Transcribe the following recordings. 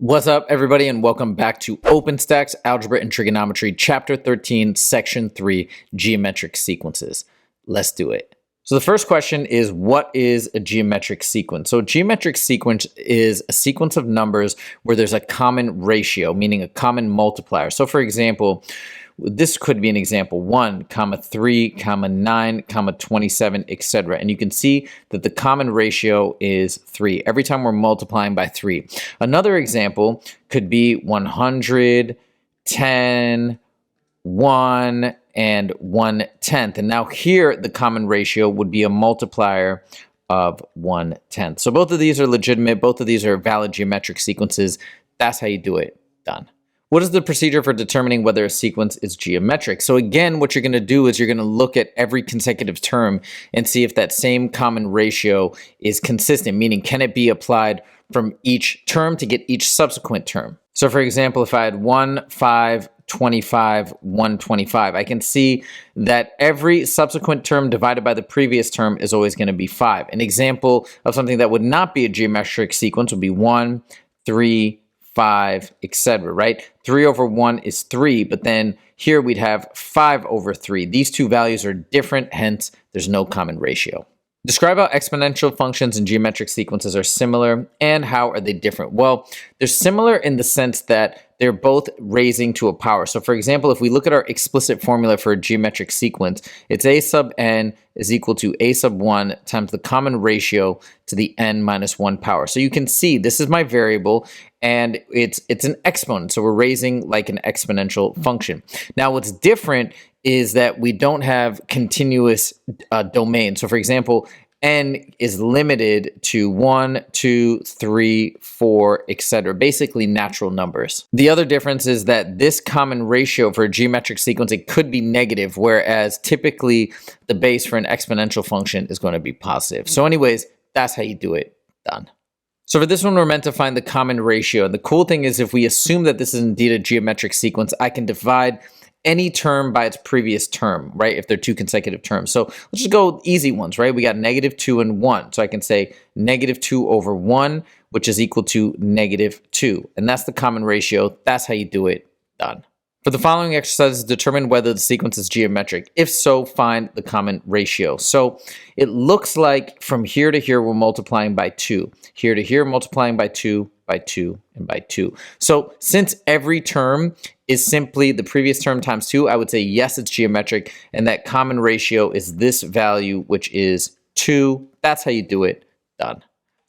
What's up, everybody, and welcome back to OpenStax Algebra and Trigonometry, Chapter 13, Section 3, Geometric Sequences. Let's do it. So the first question is, what is a geometric sequence? So a geometric sequence is a sequence of numbers where there's a common ratio, meaning a common multiplier. So for example, this could be an example 1, 3, 9, 27, etc. And you can see that the common ratio is 3 every time we're multiplying by 3. Another example could be 100, 10, 1, and 1/10. And now here the common ratio would be a multiplier of 1/10. So both of these are legitimate. Both of these are valid geometric sequences. That's how you do it. Done. What is the procedure for determining whether a sequence is geometric? So again, what you're going to do is you're going to look at every consecutive term and see if that same common ratio is consistent, meaning can it be applied from each term to get each subsequent term. So for example, if I had 1, 5, 25, 125, I can see that every subsequent term divided by the previous term is always going to be 5. An example of something that would not be a geometric sequence would be 1, 3, 5, etc., right? 3 over 1 is 3, but then here we'd have 5 over 3. These two values are different, hence there's no common ratio. Describe how exponential functions and geometric sequences are similar, and how are they different? Well, they're similar in the sense that they're both raising to a power. So for example, if we look at our explicit formula for a geometric sequence, it's a sub n is equal to a sub 1 times the common ratio to the n minus 1 power. So you can see this is my variable, and it's an exponent. So we're raising like an exponential function. Now what's different is that we don't have continuous domain. So for example, n is limited to 1, 2, 3, 4, etc. Basically natural numbers. The other difference is that this common ratio for a geometric sequence, it could be negative, whereas typically the base for an exponential function is going to be positive. So anyways, that's how you do it. Done. So for this one, we're meant to find the common ratio. And the cool thing is if we assume that this is indeed a geometric sequence, I can divide any term by its previous term, right? If they're two consecutive terms. So let's just go easy ones, right? We got -2 and 1. So I can say -2 over 1, which is equal to -2. And that's the common ratio. That's how you do it. Done. For the following exercises, determine whether the sequence is geometric. If so, find the common ratio. So it looks like from here to here, we're multiplying by 2. Here to here, multiplying by 2, by 2, and by 2. So since every term is simply the previous term times 2, I would say yes, it's geometric, and that common ratio is this value, which is 2. That's how you do it. Done.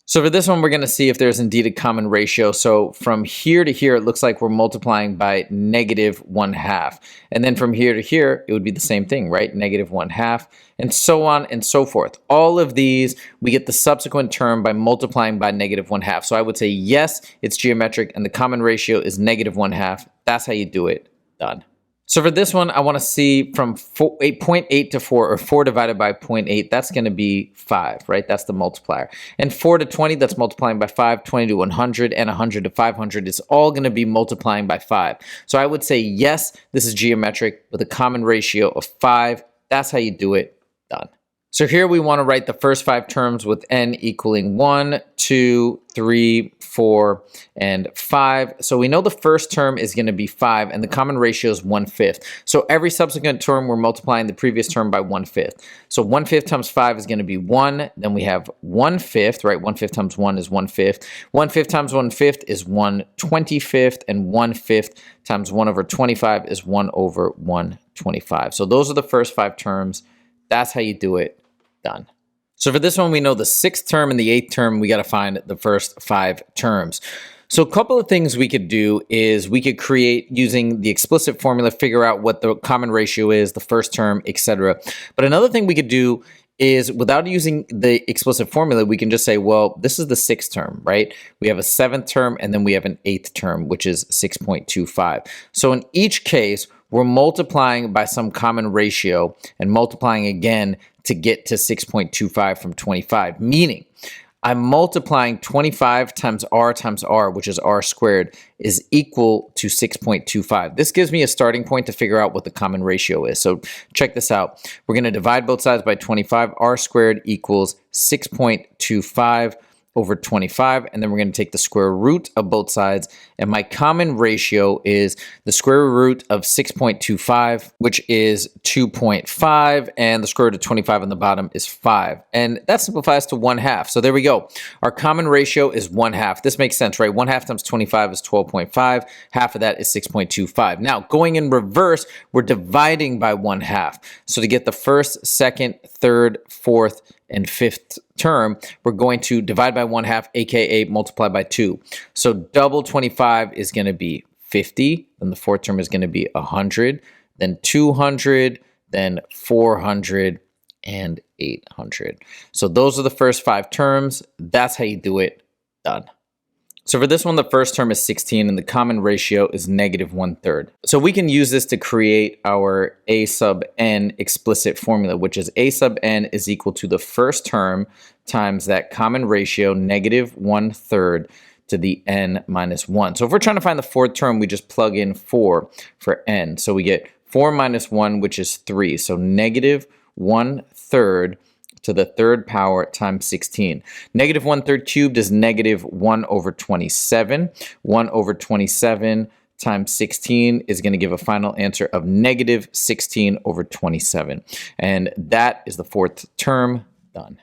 So for this one, we're going to see if there's indeed a common ratio. So from here to here, it looks like we're multiplying by -1/2. And then from here to here, it would be the same thing, right? -1/2, and so on and so forth. All of these, we get the subsequent term by multiplying by -1/2. So I would say, yes, it's geometric, and the common ratio is -1/2. That's how you do it. Done. So for this one, I want to see from 0.8 to 4, or 4 divided by 0.8, that's going to be 5, right? That's the multiplier. And 4 to 20, that's multiplying by 5, 20 to 100, and 100 to 500 is all going to be multiplying by 5. So I would say, yes, this is geometric with a common ratio of 5. That's how you do it. Done. So here we want to write the first 5 terms with n equaling 1, 2, 3, 4, and 5. So we know the first term is going to be 5, and the common ratio is 1/5. So every subsequent term, we're multiplying the previous term by 1/5. So 1/5 times 5 is going to be 1. Then we have 1/5, right? 1/5 times 1 is 1/5. 1/5 times 1/5 is 1/25, and 1/5 times 1 over 25 is 1 over 125. So those are the first 5 terms. That's how you do it. Done. So for this one, we know the 6th term and the 8th term, we got to find the first 5 terms. So a couple of things we could do is we could create, using the explicit formula, figure out what the common ratio is, the first term, etc. But another thing we could do is, without using the explicit formula, we can just say, well, this is the 6th term, right? We have a 7th term, and then we have an 8th term, which is 6.25. So in each case, we're multiplying by some common ratio and multiplying again to get to 6.25 from 25, meaning I'm multiplying 25 times r, which is r squared, is equal to 6.25. This gives me a starting point to figure out what the common ratio is. So check this out. We're going to divide both sides by 25. R squared equals 6.25. over 25, and then we're going to take the square root of both sides, and my common ratio is the square root of 6.25, which is 2.5, and the square root of 25 on the bottom is 5, and that simplifies to 1/2. So there we go. Our common ratio is 1/2. This makes sense, right? 1/2 times 25 is 12.5. Half of that is 6.25. Now, going in reverse, we're dividing by 1/2. So to get the first, second, third, fourth, and fifth term, we're going to divide by 1/2, aka multiply by 2. So double 25 is going to be 50, then the fourth term is going to be 100, then 200, then 400, and 800. So those are the first 5 terms. That's how you do it. Done. So for this one, the first term is 16 and the common ratio is -1/3. So we can use this to create our a sub n explicit formula, which is a sub n is equal to the first term times that common ratio -1/3 to the n minus 1. So if we're trying to find the fourth term, we just plug in 4 for n. So we get 4 minus 1, which is 3. So -1/3 to the third power times 16. -1/3 cubed is -1/27. 1/27 times 16 is going to give a final answer of -16/27. And that is the fourth term. Done.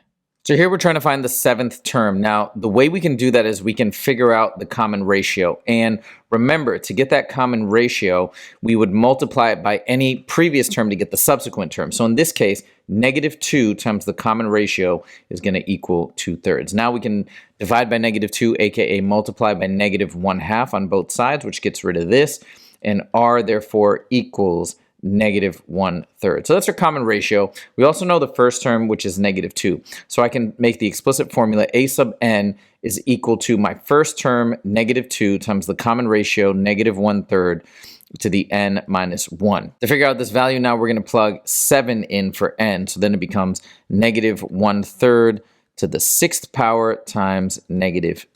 So here we're trying to find the seventh term. Now, the way we can do that is we can figure out the common ratio. And remember, to get that common ratio, we would multiply it by any previous term to get the subsequent term. So in this case, -2 times the common ratio is going to equal 2/3. Now we can divide by -2, aka multiply by -1/2 on both sides, which gets rid of this. And r, therefore, equals -1/3. So that's our common ratio. We also know the first term, which is -2. So I can make the explicit formula a sub n is equal to my first term, -2, times the common ratio, -1/3 to the n minus 1. To figure out this value now, we're going to plug 7 in for n. So then it becomes -1/3 to the 6th power times -2.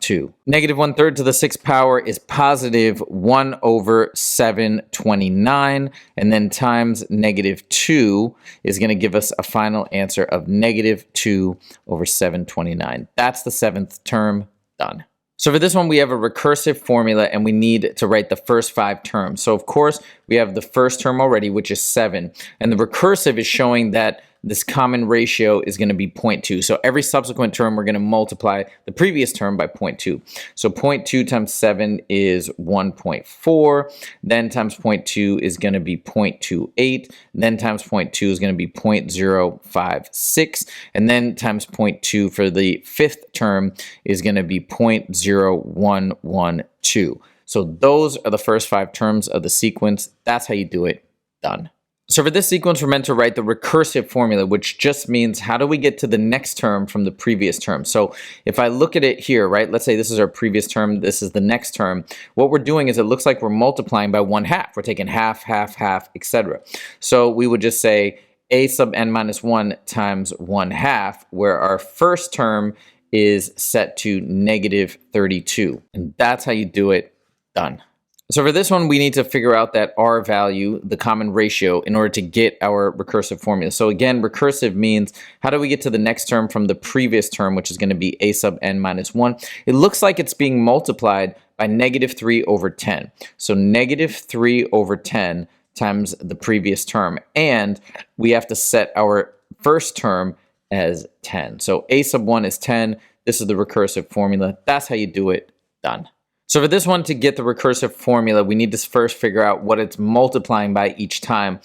-1/3 to the 6th power is positive 1/729, and then times -2 is going to give us a final answer of -2/729. That's the seventh term. Done. So for this one, we have a recursive formula and we need to write the first 5 terms. So of course, we have the first term already, which is 7. And the recursive is showing that this common ratio is going to be 0.2. So every subsequent term, we're going to multiply the previous term by 0.2. So 0.2 times 7 is 1.4. Then times 0.2 is going to be 0.28. Then times 0.2 is going to be 0.056. And then times 0.2 for the fifth term is going to be 0.0112. So those are the first 5 terms of the sequence. That's how you do it. Done. So for this sequence, we're meant to write the recursive formula, which just means how do we get to the next term from the previous term? So if I look at it here, right, let's say this is our previous term, this is the next term. What we're doing is it looks like we're multiplying by 1/2. We're taking half, half, half, etc. So we would just say a sub n minus 1 times 1/2, where our first term is set to -32. And that's how you do it. Done. So for this one, we need to figure out that r value, the common ratio, in order to get our recursive formula. So again, recursive means how do we get to the next term from the previous term, which is going to be a sub n minus 1. It looks like it's being multiplied by -3/10. So -3/10 times the previous term. And we have to set our first term as 10. So a sub 1 is 10. This is the recursive formula. That's how you do it. Done. So for this one, to get the recursive formula, we need to first figure out what it's multiplying by each time.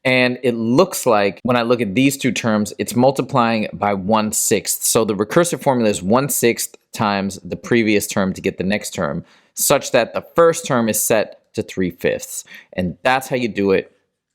And it looks like, when I look at these two terms, it's multiplying by 1/6. So the recursive formula is 1/6 times the previous term to get the next term, such that the first term is set to 3/5. And that's how you do it.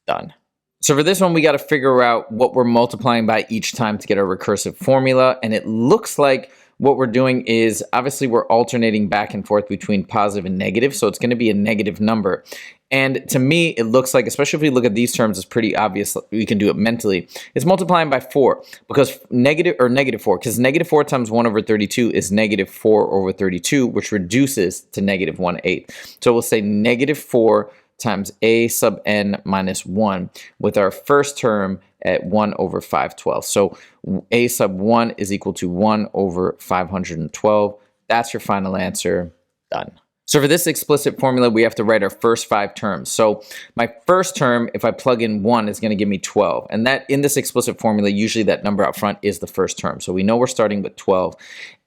Done. So for this one, we got to figure out what we're multiplying by each time to get our recursive formula. And it looks like what we're doing is, obviously, we're alternating back and forth between positive and negative, so it's going to be a negative number. And to me, it looks like, especially if we look at these terms, it's pretty obvious we can do it mentally. It's multiplying by 4, because -4, because -4 times 1/32 is -4/32, which reduces to -1/8. So we'll say -4 times a sub n minus 1 with our first term at 1 over 512. So a sub 1 is equal to 1 over 512. That's your final answer. Done. So for this explicit formula, we have to write our first 5 terms. So my first term, if I plug in 1, is going to give me 12. And that in this explicit formula, usually that number out front is the first term. So we know we're starting with 12.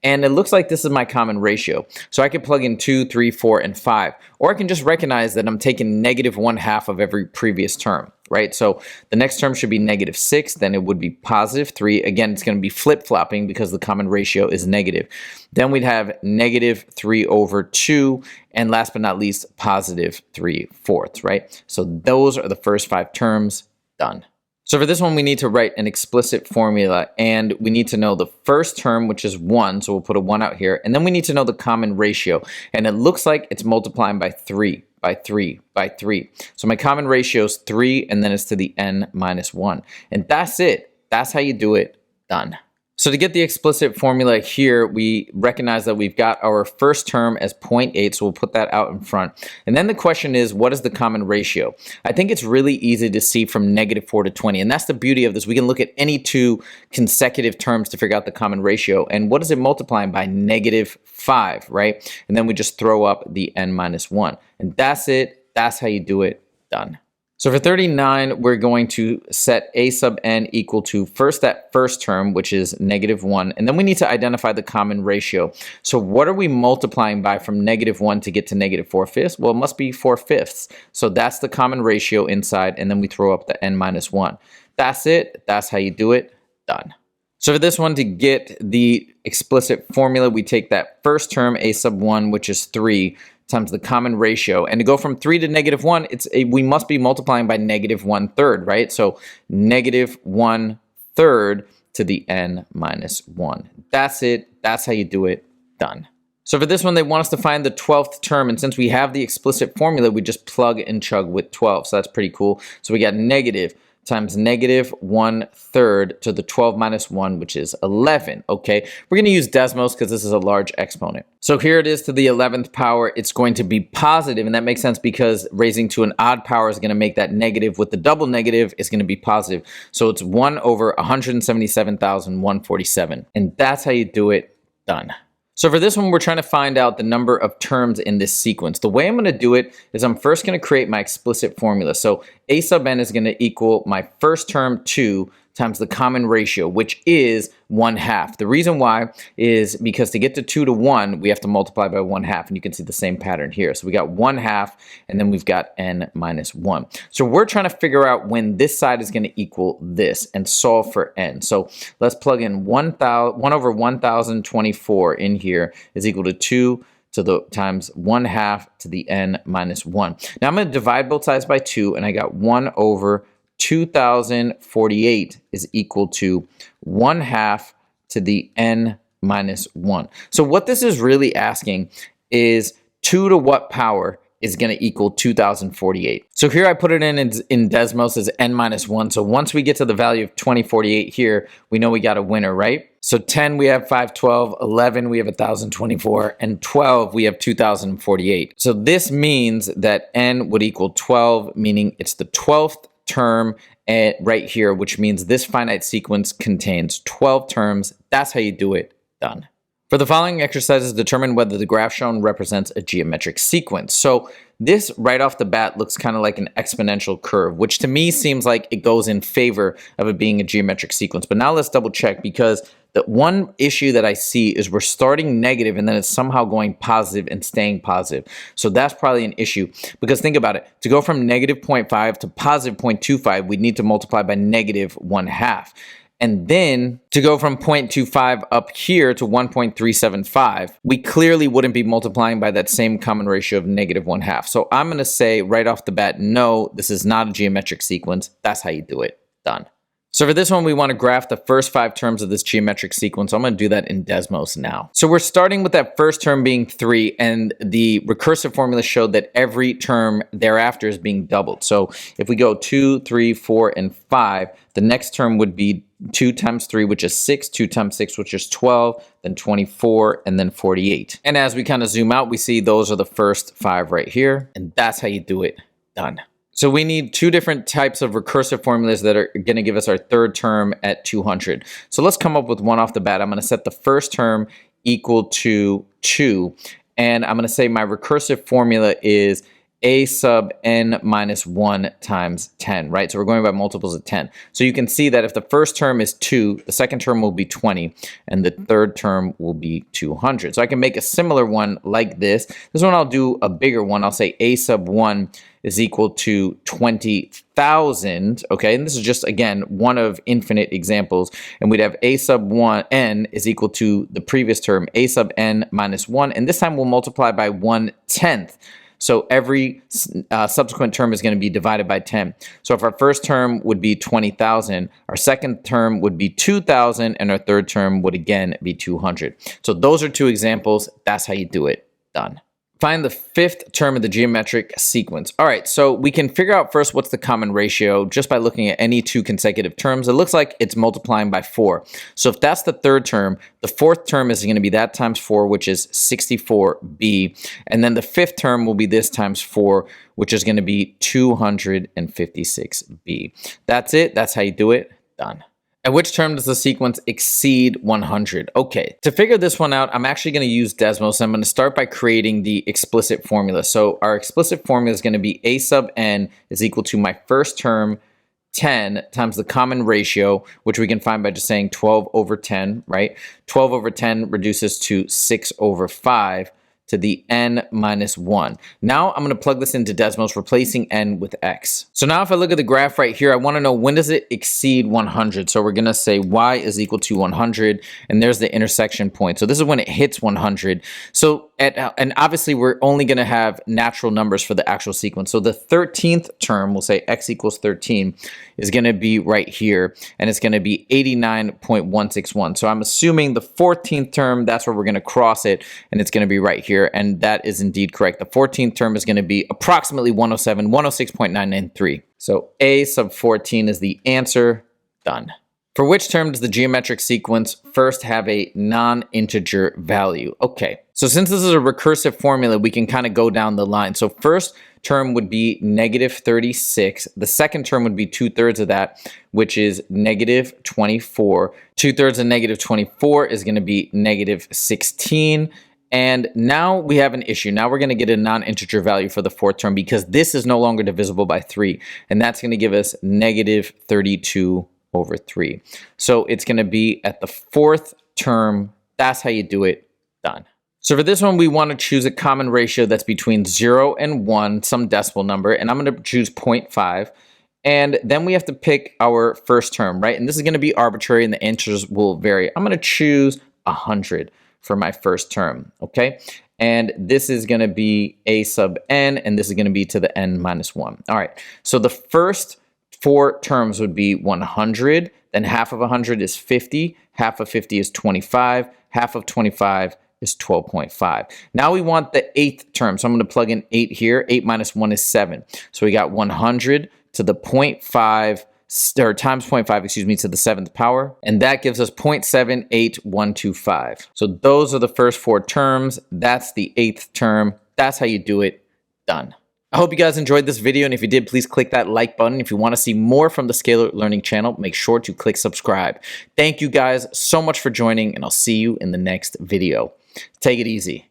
And it looks like this is my common ratio. So I could plug in 2, 3, 4, and 5. Or I can just recognize that I'm taking negative 1/2 of every previous term, right? So the next term should be negative 6, then it would be positive 3. Again, it's going to be flip-flopping because the common ratio is negative. Then we'd have negative 3 over 2, and last but not least, positive 3/4, right? So those are the first 5 terms. Done. So for this one, we need to write an explicit formula, and we need to know the first term, which is 1, so we'll put a 1 out here, and then we need to know the common ratio, and it looks like it's multiplying by 3, by 3, by 3. So my common ratio is 3, and then it's to the n minus 1. And that's it. That's how you do it. Done. So to get the explicit formula here, we recognize that we've got our first term as 0.8, so we'll put that out in front. And then the question is, what is the common ratio? I think it's really easy to see from negative 4 to 20, and that's the beauty of this. We can look at any 2 consecutive terms to figure out the common ratio. And what is it multiplying by? Negative 5, right? And then we just throw up the n minus 1. And that's it. That's how you do it. Done. So for 39, we're going to set a sub n equal to first that first term, which is negative 1, and then we need to identify the common ratio. So what are we multiplying by from negative 1 to get to negative 4/5? Well, it must be 4/5. So that's the common ratio inside, and then we throw up the n minus 1. That's it. That's how you do it. Done. So for this one, to get the explicit formula, we take that first term, a sub 1, which is 3, times the common ratio. And to go from 3 to negative 1, we must be multiplying by negative 1/3, right? So negative 1/3 to the n minus 1. That's it. That's how you do it. Done. So for this one, they want us to find the 12th term. And since we have the explicit formula, we just plug and chug with 12. So that's pretty cool. So we got negative times negative 1/3 to the 12 minus 1, which is 11, okay? We're going to use Desmos because this is a large exponent. So here it is to the 11th power. It's going to be positive, and that makes sense because raising to an odd power is going to make that negative. With the double negative, it's going to be positive. So it's 1 over 177,147, and that's how you do it. Done. So for this one, we're trying to find out the number of terms in this sequence. The way I'm going to do it is I'm first going to create my explicit formula. So a sub n is going to equal my first term 2 times the common ratio, which is 1/2. The reason why is because to get to 2 to 1, we have to multiply by 1/2, and you can see the same pattern here. So we got 1/2, and then we've got n minus 1. So we're trying to figure out when this side is going to equal this and solve for n. So let's plug in 1 over 1,024 in here is equal to 2 to the times 1/2 to the n minus 1. Now I'm going to divide both sides by 2, and I got 1 over 2,048 is equal to 1/2 to the n minus 1. So what this is really asking is 2 to what power is going to equal 2,048. So here I put it in Desmos as n minus 1. So once we get to the value of 2048 here, we know we got a winner, right? So 10, we have 512, 11, we have 1,024, and 12, we have 2,048. So this means that n would equal 12, meaning it's the 12th term right here, which means this finite sequence contains 12 terms. That's how you do it. Done. For the following exercises, determine whether the graph shown represents a geometric sequence. So this right off the bat looks kind of like an exponential curve, which to me seems like it goes in favor of it being a geometric sequence. But now let's double check, because the one issue that I see is we're starting negative and then it's somehow going positive and staying positive. So that's probably an issue, because think about it. To go from negative 0.5 to positive 0.25, we'd need to multiply by negative 1/2. And then to go from 0.25 up here to 1.375, we clearly wouldn't be multiplying by that same common ratio of negative 1/2. So I'm going to say right off the bat, no, this is not a geometric sequence. That's how you do it. Done. So for this one, we want to graph the first 5 terms of this geometric sequence. I'm going to do that in Desmos now. So we're starting with that first term being 3, and the recursive formula showed that every term thereafter is being doubled. So if we go 2, 3, 4, and 5, the next term would be 2 times 3, which is 6, 2 times 6, which is 12, then 24, and then 48. And as we kind of zoom out, we see those are the first 5 right here, and that's how you do it. Done. So we need two different types of recursive formulas that are going to give us our third term at 200. So let's come up with one off the bat. I'm going to set the first term equal to 2. And I'm going to say my recursive formula is a sub n minus 1 times 10, right? So we're going by multiples of 10. So you can see that if the first term is 2, the second term will be 20, and the third term will be 200. So I can make a similar one like this. This one I'll do a bigger one. I'll say a sub 1 is equal to 20,000, okay? And this is just, again, one of infinite examples. And we'd have a sub 1 n is equal to the previous term, a sub n minus 1. And this time we'll multiply by 1/10. So every subsequent term is going to be divided by 10. So if our first term would be 20,000, our second term would be 2,000, and our third term would again be 200. So those are two examples. That's how you do it. Done. Find the fifth term of the geometric sequence. All right, so we can figure out first what's the common ratio just by looking at any two consecutive terms. It looks like it's multiplying by 4. So if that's the third term, the fourth term is going to be that times 4, which is 64b. And then the fifth term will be this times 4, which is going to be 256b. That's it. That's how you do it. Done. At which term does the sequence exceed 100? Okay, to figure this one out, I'm actually going to use Desmos. I'm going to start by creating the explicit formula. So our explicit formula is going to be a sub n is equal to my first term, 10 times the common ratio, which we can find by just saying 12 over 10, right? 12 over 10 reduces to 6 over 5 to the n minus 1. Now I'm going to plug this into Desmos, replacing n with x. So now if I look at the graph right here, I want to know when does it exceed 100. So we're going to say y is equal to 100, and there's the intersection point. So this is when it hits 100. So and obviously we're only going to have natural numbers for the actual sequence. So the 13th term, we'll say x equals 13, is going to be right here, and it's going to be 89.161. So I'm assuming the 14th term, that's where we're going to cross it, and it's going to be right here, and that is indeed correct. The 14th term is going to be approximately 107, 106.993. So a sub 14 is the answer. Done. For which term does the geometric sequence first have a non-integer value? Okay, so since this is a recursive formula, we can kind of go down the line. So first term would be negative 36. The second term would be 2/3 of that, which is negative 24. 2/3 of negative 24 is going to be negative 16. And now we have an issue. Now we're going to get a non-integer value for the fourth term because this is no longer divisible by 3. And that's going to give us negative 32 over 3. So it's going to be at the fourth term. That's how you do it. Done. So for this one, we want to choose a common ratio that's between 0 and 1, some decimal number. And I'm going to choose 0.5. And then we have to pick our first term, right? And this is going to be arbitrary and the answers will vary. I'm going to choose 100 for my first term, okay? And this is going to be a sub n, and this is going to be to the n minus 1. All right, so the first 4 terms would be 100, then half of 100 is 50, half of 50 is 25, half of 25 is 12.5. Now we want the 8th term, so I'm going to plug in 8 here. 8 minus 1 is 7. So we got 100 to the 0.5, or times 0.5, excuse me, to the 7th power, and that gives us 0.78125. So those are the first 4 terms. That's the 8th term. That's how you do it. Done. I hope you guys enjoyed this video, and if you did, please click that like button. If you want to see more from the Scalar Learning channel, make sure to click subscribe. Thank you guys so much for joining, and I'll see you in the next video. Take it easy.